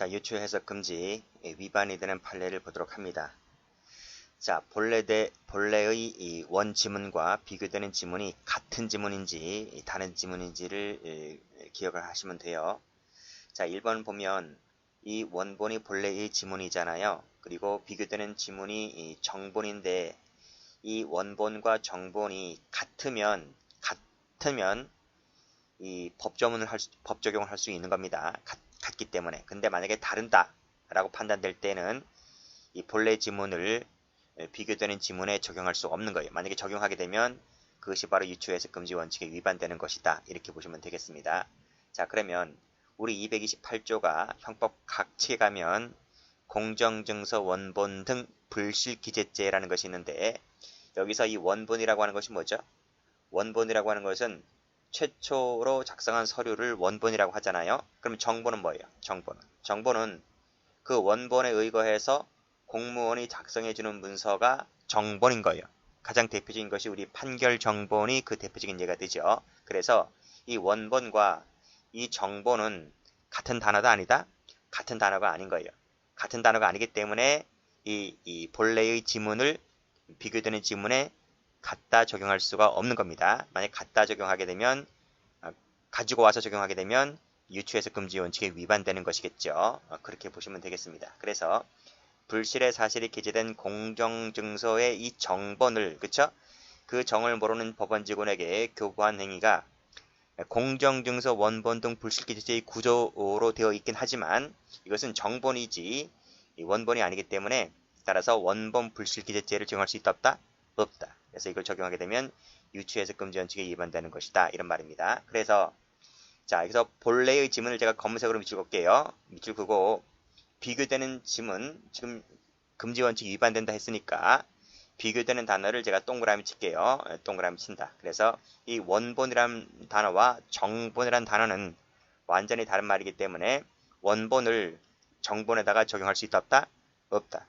자, 유추 해석 금지 위반이 되는 판례를 보도록 합니다. 자, 본래의 이 원 지문과 비교되는 지문이 같은 지문인지 다른 지문인지를 기억을 하시면 돼요. 자, 1번 보면 이 원본이 본래의 지문이잖아요. 그리고 비교되는 지문이 정본인데 이 원본과 정본이 같으면 이 법 적용을 할 수 있는 겁니다. 같기 때문에. 근데 만약에 다른다 라고 판단될 때는 이 본래 지문을 비교되는 지문에 적용할 수 없는 거예요. 만약에 적용하게 되면 그것이 바로 유추해석 금지 원칙에 위반되는 것이다. 이렇게 보시면 되겠습니다. 자, 그러면 우리 228조가 형법 각칙에 가면 공정증서 원본 등 불실기재죄라는 것이 있는데 여기서 이 원본이라고 하는 것이 뭐죠? 원본이라고 하는 것은 최초로 작성한 서류를 원본이라고 하잖아요. 그럼 정본은 뭐예요? 정본은 그 원본에 의거해서 공무원이 작성해주는 문서가 정본인 거예요. 가장 대표적인 것이 우리 판결 정본이 그 대표적인 예가 되죠. 그래서 이 원본과 이 정본은 같은 단어다 아니다? 같은 단어가 아닌 거예요. 같은 단어가 아니기 때문에 이 본래의 지문을 비교되는 지문에 갖다 적용할 수가 없는 겁니다. 만약 갖다 적용하게 되면 가지고 와서 적용하게 되면 유추해석 금지 원칙에 위반되는 것이겠죠. 그렇게 보시면 되겠습니다. 그래서 불실의 사실이 기재된 공정증서의 이 정본을 그쵸? 그 정을 모르는 법원 직원에게 교부한 행위가 공정증서 원본 등 불실기재죄의 구조로 되어 있긴 하지만 이것은 정본이지 원본이 아니기 때문에 따라서 원본 불실기재죄를 적용할 수 있다 없다? 없다. 그래서 이걸 적용하게 되면 유추해석 금지 원칙에 위반되는 것이다. 이런 말입니다. 그래서 자, 여기서 본래의 지문을 제가 검은색으로 밑줄 긋게요. 밑줄 긋고 비교되는 지문, 지금 금지 원칙 위반된다 했으니까 비교되는 단어를 제가 동그라미 칠게요. 동그라미 친다. 그래서 이 원본이라는 단어와 정본이라는 단어는 완전히 다른 말이기 때문에 원본을 정본에다가 적용할 수 있다 없다? 없다.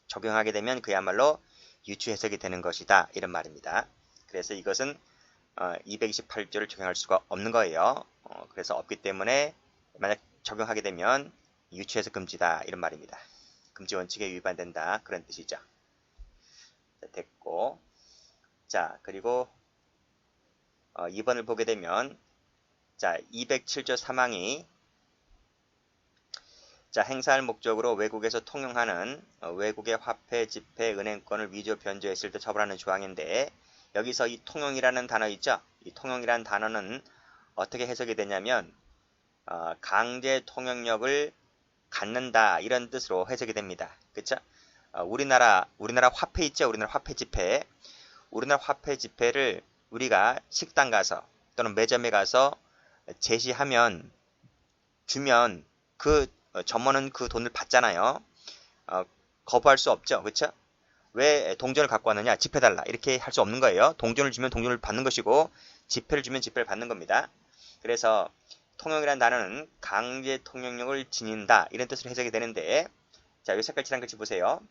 적용하게 되면 그야말로 유추 해석이 되는 것이다. 이런 말입니다. 그래서 이것은 228조를 적용할 수가 없는 거예요. 그래서 없기 때문에 만약 적용하게 되면 유추 해석 금지다. 이런 말입니다. 금지 원칙에 위반된다. 그런 뜻이죠. 자, 됐고. 자, 그리고 2번을 보게 되면 자, 207조 3항이 자, 행사할 목적으로 외국에서 통용하는 외국의 화폐, 지폐, 은행권을 위조, 변조했을 때 처벌하는 조항인데 여기서 이 통용이라는 단어 있죠? 이 통용이라는 단어는 어떻게 해석이 되냐면 강제 통용력을 갖는다 이런 뜻으로 해석이 됩니다. 그쵸? 우리나라 화폐 있죠? 우리나라 화폐 지폐. 우리나라 화폐 지폐를 우리가 식당 가서 또는 매점에 가서 제시하면 주면 그 점원은 그 돈을 받잖아요. 거부할 수 없죠. 그렇죠? 왜 동전을 갖고 왔느냐? 지폐 달라. 이렇게 할 수 없는 거예요. 동전을 주면 동전을 받는 것이고 지폐를 주면 지폐를 받는 겁니다. 그래서 통용이라는 단어는 강제 통용력을 지닌다. 이런 뜻으로 해석이 되는데 자, 여기 색깔 칠한 글씨 보세요.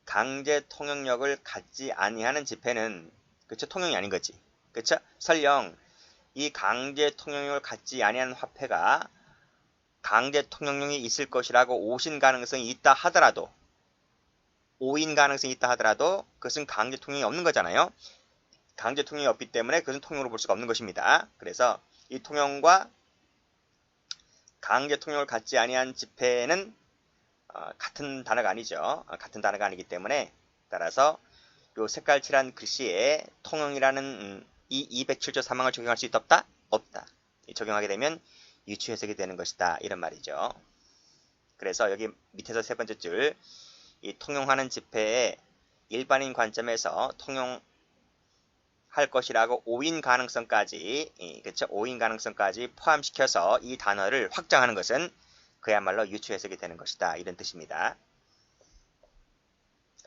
강제 통용력을 갖지 아니하는 지폐는 그렇죠? 통용이 아닌 거지. 그렇죠? 설령 이 강제 통용력을 갖지 아니하는 화폐가 강제 통용력이 있을 것이라고 오인 가능성이 있다 하더라도 그것은 강제 통용이 없는 거잖아요. 강제 통용이 없기 때문에 그것은 통용으로 볼 수가 없는 것입니다. 그래서 이 통용과 강제 통용을 갖지 아니한 지폐는 같은 단어가 아니죠. 같은 단어가 아니기 때문에 따라서 요 색깔 칠한 글씨에 통용이라는 이 207조 3항을 적용할 수 있다 없다? 없다. 적용하게 되면 유추 해석이 되는 것이다. 이런 말이죠. 그래서 여기 밑에서 세 번째 줄, 이 통용하는 지폐에 일반인 관점에서 통용할 것이라고 오인 가능성까지, 그렇죠? 오인 가능성까지 포함시켜서 이 단어를 확장하는 것은 그야말로 유추 해석이 되는 것이다. 이런 뜻입니다.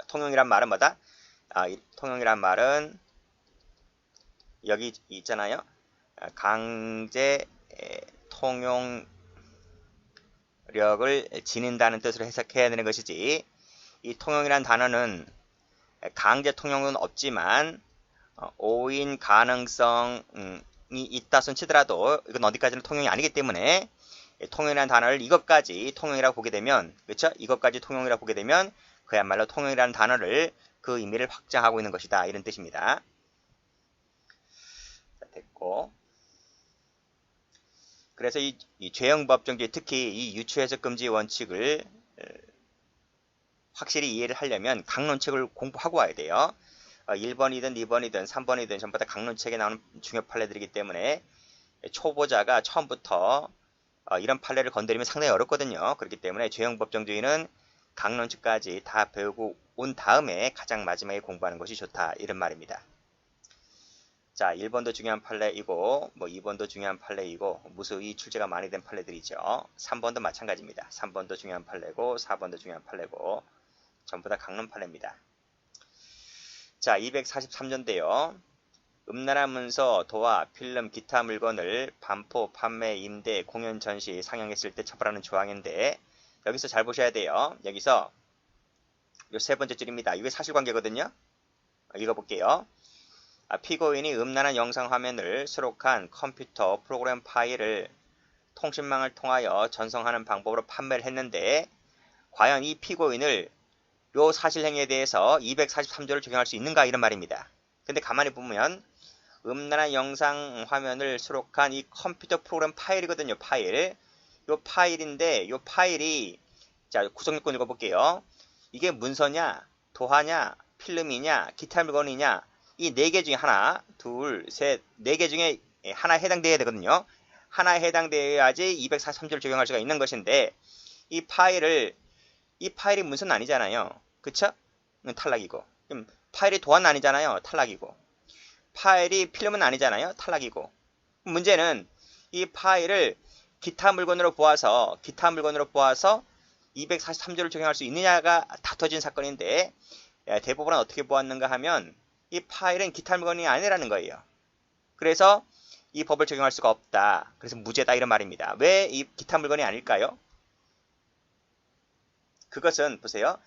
통용이란 말은 뭐다? 통용이란 말은 여기 있잖아요. 강제 통용력을 지닌다는 뜻으로 해석해야 되는 것이지 이 통용이라는 단어는 강제 통용은 없지만 오인 가능성이 있다 손 치더라도 이건 어디까지는 통용이 아니기 때문에 통용이라는 단어를 이것까지 통용이라고 보게 되면, 그렇죠? 이것까지 통용이라고 보게 되면 그야말로 통용이라는 단어를 그 의미를 확장하고 있는 것이다. 이런 뜻입니다. 자, 됐고. 그래서 이 죄형법정주의, 특히 이 유추해석 금지 원칙을 확실히 이해를 하려면 강론책을 공부하고 와야 돼요. 1번이든 2번이든 3번이든 전부 다 강론책에 나오는 중요 판례들이기 때문에 초보자가 처음부터 이런 판례를 건드리면 상당히 어렵거든요. 그렇기 때문에 죄형법정주의는 강론책까지 다 배우고 온 다음에 가장 마지막에 공부하는 것이 좋다. 이런 말입니다. 자, 1번도 중요한 판례이고 2번도 중요한 판례이고 무수히 출제가 많이 된 판례들이죠. 3번도 마찬가지입니다. 3번도 중요한 판례고 4번도 중요한 판례고 전부 다 강론 판례입니다. 자, 243년대요. 음란한 문서, 도화, 필름, 기타 물건을 반포, 판매, 임대, 공연, 전시, 상영했을 때 처벌하는 조항인데 여기서 잘 보셔야 돼요. 여기서 요 세 번째 줄입니다. 이게 사실관계거든요. 읽어볼게요. 피고인이 음란한 영상 화면을 수록한 컴퓨터 프로그램 파일을 통신망을 통하여 전송하는 방법으로 판매를 했는데 과연 이 피고인을 요 사실행위에 대해서 243조를 적용할 수 있는가 이런 말입니다. 근데 가만히 보면 음란한 영상 화면을 수록한 이 컴퓨터 프로그램 파일이거든요. 파일. 요 파일인데 요 파일이 자 구성 요건 읽어볼게요. 이게 문서냐, 도화냐, 필름이냐, 기타 물건이냐 이 네 개 중에 하나, 둘, 셋, 네 개 중에 하나에 해당되어야 되거든요. 하나에 해당되어야지 243조를 적용할 수가 있는 것인데 이 파일이 문서는 아니잖아요. 그쵸? 탈락이고. 그럼 파일이 도화는 아니잖아요. 탈락이고. 파일이 필름은 아니잖아요. 탈락이고. 문제는 이 파일을 기타 물건으로 보아서 243조를 적용할 수 있느냐가 다퉈진 사건인데 대법원은 어떻게 보았는가 하면 이 파일은 기타 물건이 아니라는 거예요. 그래서 이 법을 적용할 수가 없다. 그래서 무죄다 이런 말입니다. 왜 이 기타 물건이 아닐까요? 그것은 보세요.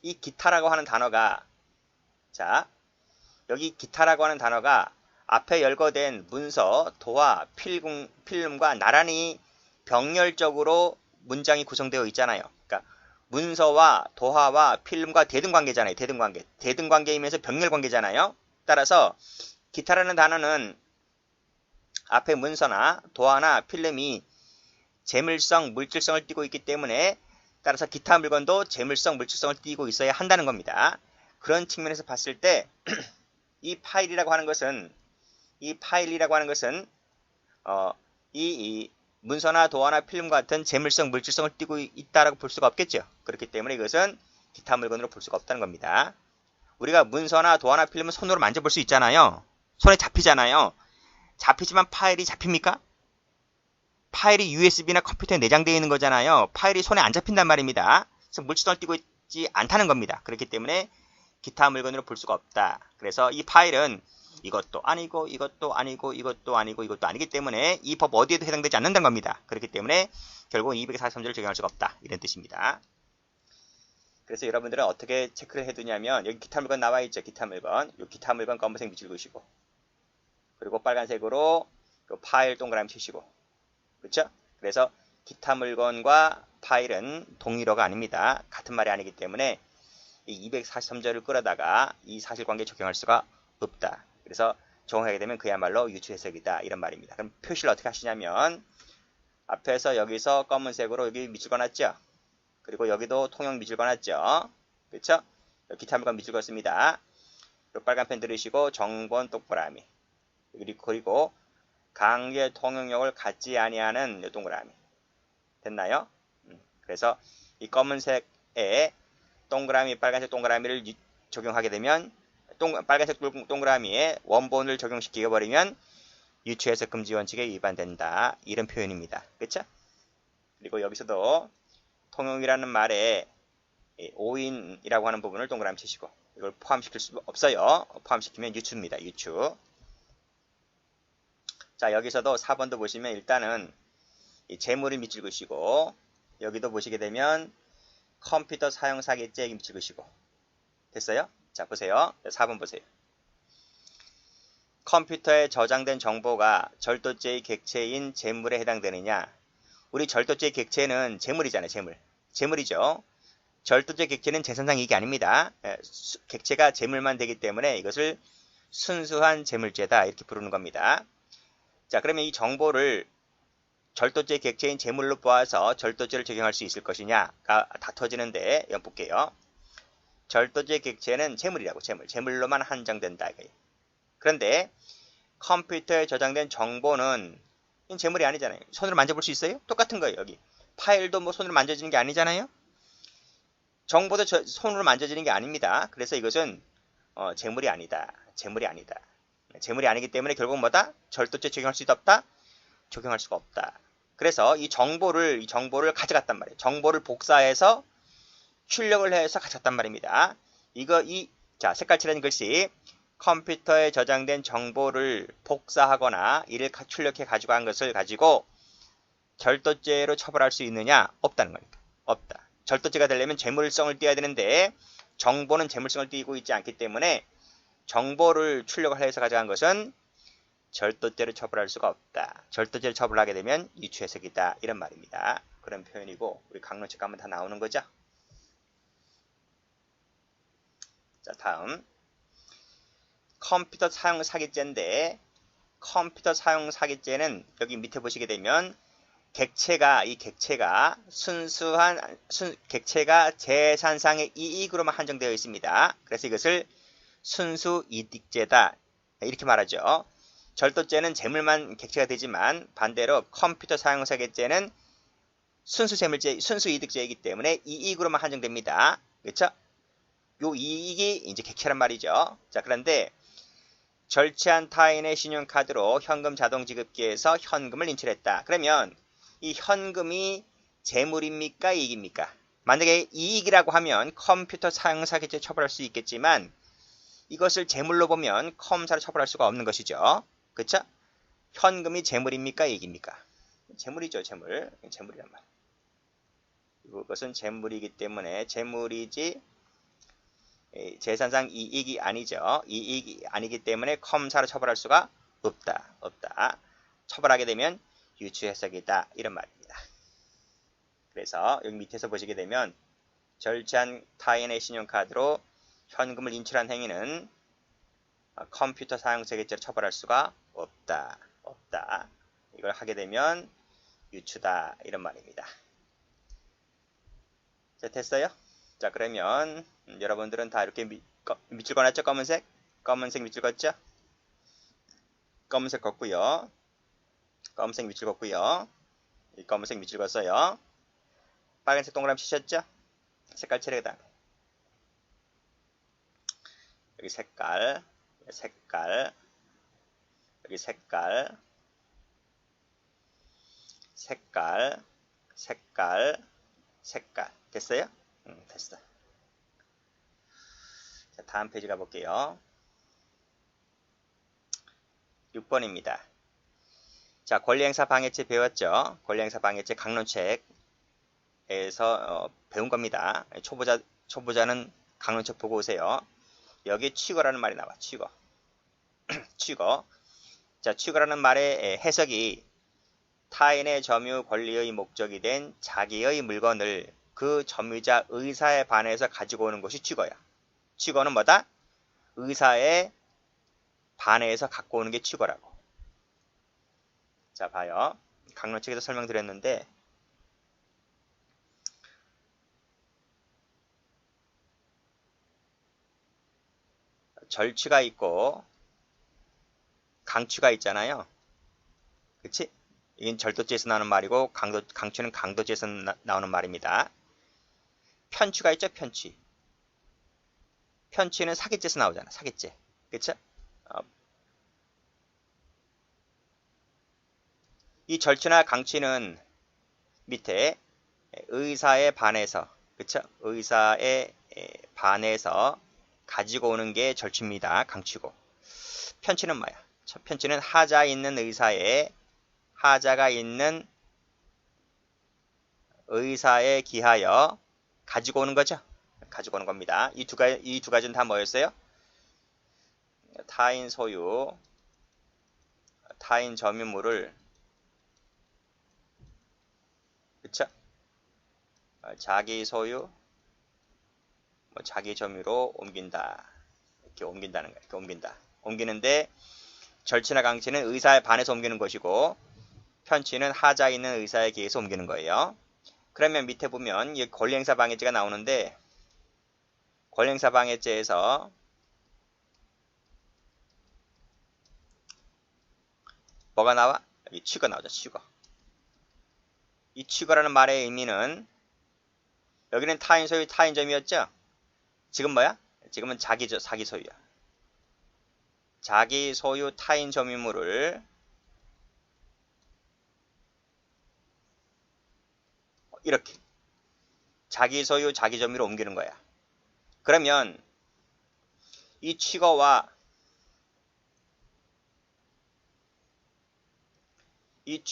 이 기타라고 하는 단어가 자 여기 기타라고 하는 단어가 앞에 열거된 문서, 도화, 필름과 나란히 병렬적으로 문장이 구성되어 있잖아요. 그러니까 문서와 도화와 필름과 대등관계잖아요. 대등관계. 대등관계이면서 병렬관계잖아요. 따라서 기타라는 단어는 앞에 문서나 도화나 필름이 재물성, 물질성을 띠고 있기 때문에 따라서 기타 물건도 재물성, 물질성을 띠고 있어야 한다는 겁니다. 그런 측면에서 봤을 때 이 파일이라고 하는 것은 이 문서나 도화나 필름 같은 재물성, 물질성을 띠고 있다라고 볼 수가 없겠죠. 그렇기 때문에 이것은 기타 물건으로 볼 수가 없다는 겁니다. 우리가 문서나 도화나 필름은 손으로 만져볼 수 있잖아요. 손에 잡히잖아요. 잡히지만 파일이 잡힙니까? 파일이 USB나 컴퓨터에 내장되어 있는 거잖아요. 파일이 손에 안 잡힌단 말입니다. 그래서 물질성을 띠고 있지 않다는 겁니다. 그렇기 때문에 기타 물건으로 볼 수가 없다. 그래서 이 파일은 이것도 아니고 이것도 아니고 이것도 아니고 이것도 아니기 때문에 이 법 어디에도 해당되지 않는다는 겁니다. 그렇기 때문에 결국 243조를 적용할 수가 없다. 이런 뜻입니다. 그래서 여러분들은 어떻게 체크를 해두냐면 여기 기타 물건 나와 있죠. 기타 물건. 이 기타 물건 검은색 밑줄 그으시고 그리고 빨간색으로 파일 동그라미 치시고 그렇죠? 그래서 기타 물건과 파일은 동일어가 아닙니다. 같은 말이 아니기 때문에 이 243조를 끌어다가 이 사실관계에 적용할 수가 없다. 그래서 적용하게 되면 그야말로 유추해석이다. 이런 말입니다. 그럼 표시를 어떻게 하시냐면 앞에서 여기서 검은색으로 여기 밑줄 그어놨죠. 그리고 여기도 통영 밑줄 그어놨죠. 그렇죠? 기타 물건 밑줄 그었습니다. 빨간 펜 들으시고 정본 동그라미 그리고 강제 통용력을 갖지 아니하는 동그라미 됐나요? 그래서 이 검은색에 동그라미, 빨간색 동그라미를 적용하게 되면 빨간색 동그라미에 원본을 적용시켜 버리면 유추해석 금지 원칙에 위반된다. 이런 표현입니다. 그렇죠? 그리고 여기서도 통용이라는 말에 오인이라고 하는 부분을 동그라미 치시고 이걸 포함시킬 수 없어요. 포함시키면 유추입니다. 유추. 자, 여기서도 4번도 보시면 일단은 이 재물을 밑줄 그으시고 여기도 보시게 되면 컴퓨터 사용 사기죄 밑줄 그으시고 됐어요? 자, 보세요. 4번 보세요. 컴퓨터에 저장된 정보가 절도죄의 객체인 재물에 해당되느냐 우리 절도죄 객체는 재물이잖아요. 재물이죠. 절도죄 객체는 재산상 이익이 아닙니다. 객체가 재물만 되기 때문에 이것을 순수한 재물죄다 이렇게 부르는 겁니다. 자, 그러면 이 정보를 절도죄 객체인 재물로 보아서 절도죄를 적용할 수 있을 것이냐가 다퉈지는데 이건 볼게요. 절도죄 객체는 재물이라고 재물로만 한정된다. 그런데 컴퓨터에 저장된 정보는 재물이 아니잖아요. 손으로 만져볼 수 있어요? 똑같은 거예요. 여기 파일도 뭐 손으로 만져지는 게 아니잖아요. 정보도 손으로 만져지는 게 아닙니다. 그래서 이것은 재물이 아니다. 재물이 아니기 때문에 결국 뭐다? 절도죄 적용할 수 있다? 적용할 수가 없다. 그래서 이 정보를 가져갔단 말이에요. 정보를 복사해서 출력을 해서 가져갔단 말입니다. 자, 색깔칠한 글씨. 컴퓨터에 저장된 정보를 복사하거나 이를 출력해 가져간 것을 가지고 절도죄로 처벌할 수 있느냐? 없다는 거니까. 없다. 절도죄가 되려면 재물성을 띄어야 되는데 정보는 재물성을 띄고 있지 않기 때문에 정보를 출력을 해서 가져간 것은 절도죄로 처벌할 수가 없다. 절도죄를 처벌하게 되면 유추해석이다. 이런 말입니다. 그런 표현이고 우리 강론책 가면 다 나오는 거죠. 자, 다음 컴퓨터 사용 사기죄인데 컴퓨터 사용 사기죄는 여기 밑에 보시게 되면 객체가 객체가 재산상의 이익으로만 한정되어 있습니다. 그래서 이것을 순수 이득죄다 이렇게 말하죠. 절도죄는 재물만 객체가 되지만 반대로 컴퓨터 사용 사기죄는 순수 이득죄이기 때문에 이익으로만 한정됩니다. 그렇죠? 요 이익이 이제 객체란 말이죠. 자, 그런데 절취한 타인의 신용카드로 현금 자동 지급기에서 현금을 인출했다. 그러면 이 현금이 재물입니까? 이익입니까? 만약에 이익이라고 하면 컴퓨터 사용 사기죄 처벌할 수 있겠지만 이것을 재물로 보면 컴사를 처벌할 수가 없는 것이죠. 그렇죠? 현금이 재물입니까? 이익입니까? 재물이죠. 재물이란 말. 이것은 재물이기 때문에 재물이지 재산상 이익이 아니죠. 이익이 아니기 때문에 컴사로 처벌할 수가 없다. 처벌하게 되면 유추해석이다. 이런 말입니다. 그래서 여기 밑에서 보시게 되면 절취한 타인의 신용카드로 현금을 인출한 행위는 컴퓨터 사용 사기죄로 처벌할 수가 없다. 이걸 하게 되면 유추다. 이런 말입니다. 자, 됐어요? 자, 그러면 여러분들은 다 이렇게 밑줄 그었죠? 검은색 밑줄 그었죠? 검은색 걷고요. 검은색 밑줄 걷고요. 이 검은색 밑줄 그었어요. 빨간색 동그라미 치셨죠? 색깔 칠해. 그다음에 여기 색깔 여기 색깔 됐어요? 됐어. 자, 다음 페이지 가볼게요. 6번입니다. 자, 권리행사 방해죄 배웠죠? 권리행사 방해죄 강론책에서 배운 겁니다. 초보자는 강론책 보고 오세요. 여기 취거라는 말이 나와. 취거. 자, 취거라는 말의 해석이 타인의 점유 권리의 목적이 된 자기의 물건을 그 점유자 의사에 반해서 가지고 오는 것이 취거야. 취거는 뭐다? 의사에 반해서 갖고 오는 게 취거라고. 자, 봐요. 강론책에서 설명드렸는데 절취가 있고 강취가 있잖아요. 그치? 이건 절도죄에서 나오는 말이고 강취는 강도죄에서 나오는 말입니다. 편취가 있죠. 편취는 사기죄에서 나오잖아. 사기죄. 그쵸? 이 절취나 강취는 밑에 의사에 반해서, 그쵸? 의사에 반해서 가지고 오는 게 절취입니다. 강취고. 편취는 뭐야? 편취는 하자 있는 하자가 있는 의사에 기하여 가지고 오는 거죠. 가지고 오는 겁니다. 이 두 가지는 다 뭐였어요? 타인 소유, 타인 점유물을 그쵸? 자기 소유, 뭐 자기 점유로 옮긴다. 이렇게 옮긴다는 거야. 이렇게 옮긴다. 옮기는데 절치나 강치는 의사에 반해서 옮기는 것이고 편치는 하자 있는 의사에 기해서 옮기는 거예요. 그러면 밑에 보면 이 권리행사 방해죄가 나오는데 권리행사 방해죄에서 뭐가 나와? 여기 취거 나오죠. 취거. 이 취거라는 말의 의미는 여기는 타인 소유 타인 점유였죠. 지금 뭐야? 지금은 사기 소유야. 자기 소유 타인 점유물을 이렇게 자기 소유 자기 점유로 옮기는 거야. 그러면 이 취거와 이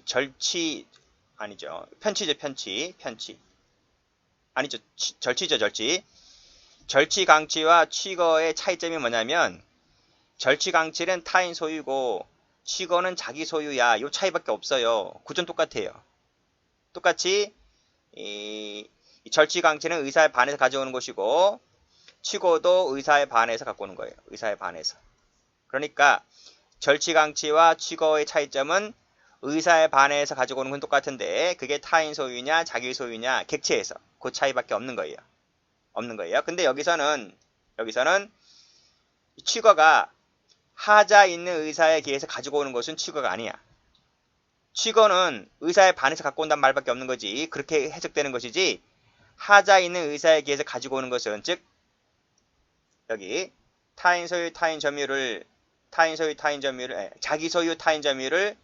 절치 아니죠. 편치죠. 편치 아니죠. 절치죠. 절치 강치와 취거의 차이점이 뭐냐면 절치 강치는 타인 소유고 취거는 자기 소유야. 이 차이밖에 없어요. 구조는 똑같아요. 똑같이 이 절치 강치는 의사에 반해서 가져오는 것이고 취거도 의사에 반해서 갖고 오는 거예요. 의사에 반해서. 그러니까 절치 강치와 취거의 차이점은 의사에 반해서 가지고 오는 건 똑같은데 그게 타인 소유냐 자기 소유냐 객체에서 그 차이밖에 없는 거예요. 근데 여기서는 취거가 하자 있는 의사에 기해서 가지고 오는 것은 취거가 아니야. 취거는 의사에 반해서 갖고 온다는 말밖에 없는 거지. 그렇게 해석되는 것이지 하자 있는 의사에 기해서 가지고 오는 것은 즉 여기 타인 소유 타인 점유를 자기 소유 타인 점유를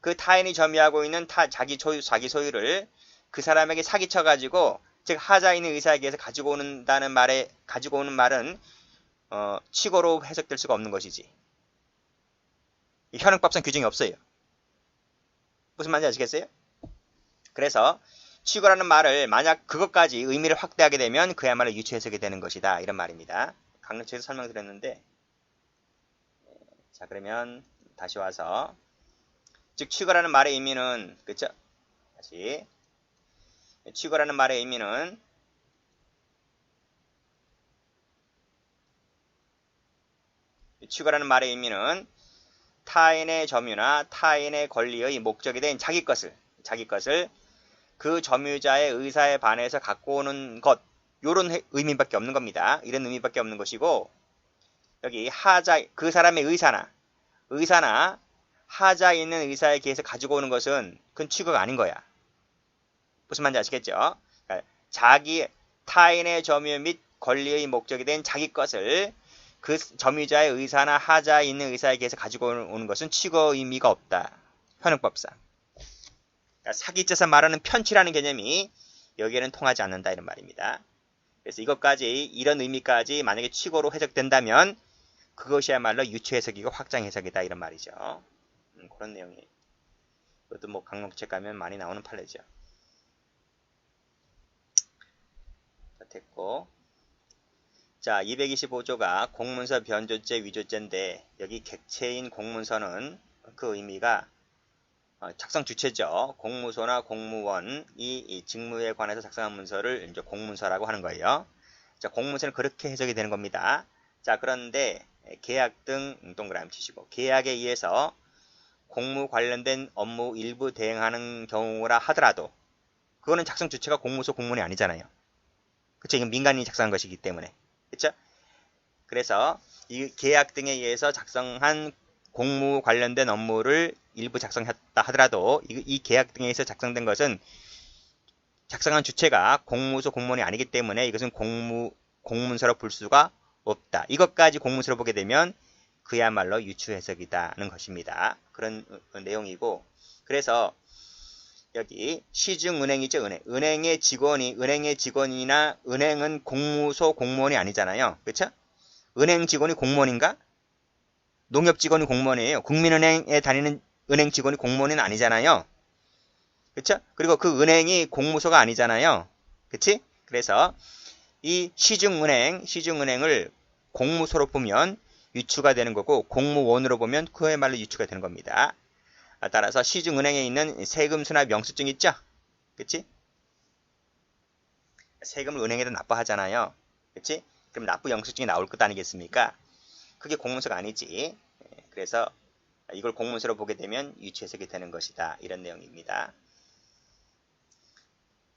그 타인이 점유하고 있는 자기 소유를 그 사람에게 사기쳐 가지고 즉 하자 있는 의사에 의해서 가지고 오는 말은 취거로 해석될 수가 없는 것이지. 현행법상 규정이 없어요. 무슨 말인지 아시겠어요? 그래서 취거라는 말을 만약 그것까지 의미를 확대하게 되면 그야말로 유추 해석이 되는 것이다. 이런 말입니다. 강론책에서 설명드렸는데 자 그러면 다시 와서 즉 취거라는 말의 의미는 그쵸? 다시 취거라는 말의 의미는 타인의 점유나 타인의 권리의 목적이 된 자기 것을 그 점유자의 의사에 반해서 갖고 오는 것 요런 의미밖에 없는 겁니다. 이런 의미밖에 없는 것이고 여기 하자 그 사람의 의사나 하자 있는 의사에 기해서 가지고 오는 것은 그건 취거가 아닌 거야. 무슨 말인지 아시겠죠? 그러니까 타인의 점유 및 권리의 목적이 된 자기 것을 그 점유자의 의사나 하자 있는 의사에 기해서 가지고 오는 것은 취거 의미가 없다. 현행법상. 그러니까 사기죄에서 말하는 편취라는 개념이 여기에는 통하지 않는다 이런 말입니다. 그래서 이런 의미까지 만약에 취거로 해석된다면 그것이야말로 유추 해석이고 확장 해석이다 이런 말이죠. 그런 내용이 이것도 뭐 강론책 가면 많이 나오는 판례죠. 자, 됐고 자 225조가 공문서 변조죄 위조죄인데 여기 객체인 공문서는 그 의미가 작성 주체죠. 공무소나 공무원이 이 직무에 관해서 작성한 문서를 이제 공문서라고 하는 거예요. 자 공문서는 그렇게 해석이 되는 겁니다. 자 그런데 계약 등 동그라미 치시고 계약에 의해서 공무 관련된 업무 일부 대행하는 경우라 하더라도 그거는 작성 주체가 공무소 공무원이 아니잖아요. 그쵸? 이건 민간인이 작성한 것이기 때문에. 그쵸? 그래서 이 계약 등에 의해서 작성한 공무 관련된 업무를 일부 작성했다 하더라도 이 계약 등에 의해서 작성된 것은 작성한 주체가 공무소 공무원이 아니기 때문에 이것은 공문서로 볼 수가 없다. 이것까지 공문서로 보게 되면 그야말로 유추 해석이다는 것입니다. 그런 내용이고 그래서 여기 시중은행이죠. 은행의 직원이나 은행은 공무소 공무원이 아니잖아요. 그렇죠? 은행 직원이 공무원인가? 농협 직원이 공무원이에요. 국민은행에 다니는 은행 직원이 공무원은 아니잖아요. 그렇죠? 그리고 그 은행이 공무소가 아니잖아요. 그렇지? 그래서 이 시중은행을 공무소로 보면 유추가 되는 거고 공무원으로 보면 그야말로 유추가 되는 겁니다. 따라서 시중은행에 있는 세금수납 영수증 있죠? 그치? 세금을 은행에다 납부하잖아요. 그치? 그럼 납부 영수증이 나올 것 아니겠습니까? 그게 공문서가 아니지. 그래서 이걸 공문서로 보게 되면 유추해석이 되는 것이다. 이런 내용입니다.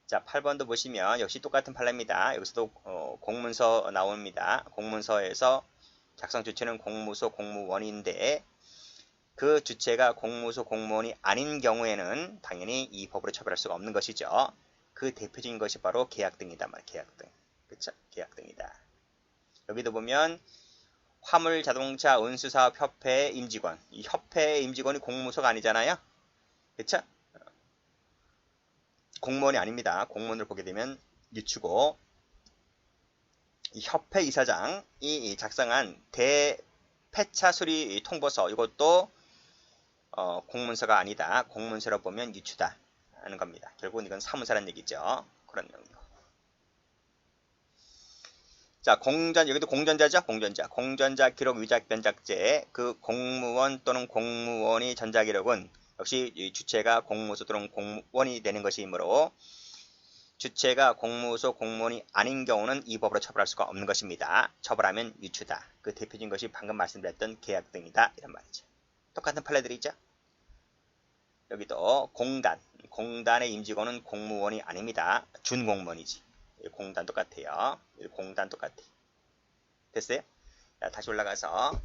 자, 8번도 보시면 역시 똑같은 판례입니다. 여기서도 공문서 나옵니다. 공문서에서 작성 주체는 공무소 공무원인데 그 주체가 공무소 공무원이 아닌 경우에는 당연히 이 법으로 처벌할 수가 없는 것이죠. 그 대표적인 것이 바로 계약등이다. 계약등. 그쵸? 계약등이다. 여기도 보면 화물 자동차 운수사업 협회의 임직원. 이 협회의 임직원이 공무소가 아니잖아요. 그쵸? 공무원이 아닙니다. 공무원을 보게 되면 유추고 이 협회 이사장이 작성한 대폐차 수리 통보서 이것도 공문서가 아니다. 공문서로 보면 유추다 하는 겁니다. 결국은 이건 사무사라는 얘기죠. 그런 내용이고. 자, 여기도 공전자죠. 공전자 기록 위작 변작죄. 그 공무원 또는 공무원이 전자기록은 역시 이 주체가 공무소 또는 공무원이 되는 것이므로 주체가 공무소 공무원이 아닌 경우는 이 법으로 처벌할 수가 없는 것입니다. 처벌하면 유추다. 그 대표적인 것이 방금 말씀드렸던 계약 등이다. 이런 말이죠. 똑같은 판례들이죠. 여기도 공단의 임직원은 공무원이 아닙니다. 준공무원이지. 공단 똑같아요. 공단 똑같아. 됐어요? 자, 다시 올라가서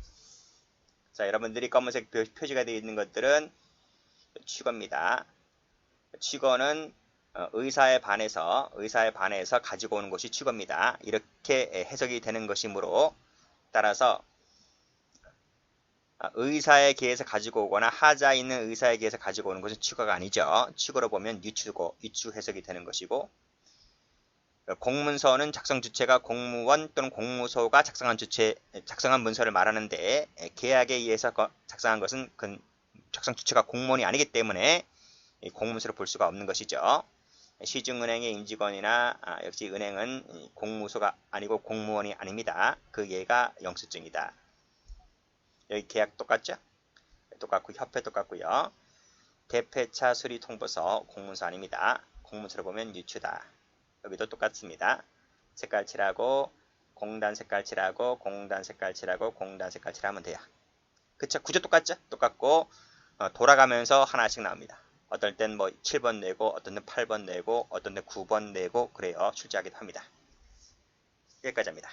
자, 여러분들이 검은색 표시가 되어 있는 것들은 취거입니다. 취거는 의사에 반해서 가지고 오는 것이 취거입니다. 이렇게 해석이 되는 것이므로 따라서 의사에 기해서 가지고 오거나 하자 있는 의사에 기해서 가지고 오는 것은 취거가 아니죠. 취거로 보면 유추 해석이 되는 것이고 공문서는 작성 주체가 공무원 또는 공무소가 작성한 문서를 말하는데 계약에 의해서 작성한 것은 작성 주체가 공무원이 아니기 때문에 공문서로 볼 수가 없는 것이죠. 시중은행의 임직원이나 역시 은행은 공무소가 아니고 공무원이 아닙니다. 그 예가 영수증이다. 여기 계약 똑같죠? 똑같고 협회 똑같고요. 대폐차 수리 통보서 공문서 아닙니다. 공문서로 보면 유추다. 여기도 똑같습니다. 색깔 칠하고 공단 색깔 칠하고 공단 색깔 칠하고 공단 색깔 칠하면 돼요. 그쵸? 구조 똑같죠? 똑같고 돌아가면서 하나씩 나옵니다. 어떨 땐 뭐 7번 내고 어떤 땐 8번 내고 어떤 땐 9번 내고 그래요. 출제하기도 합니다. 여기까지입니다.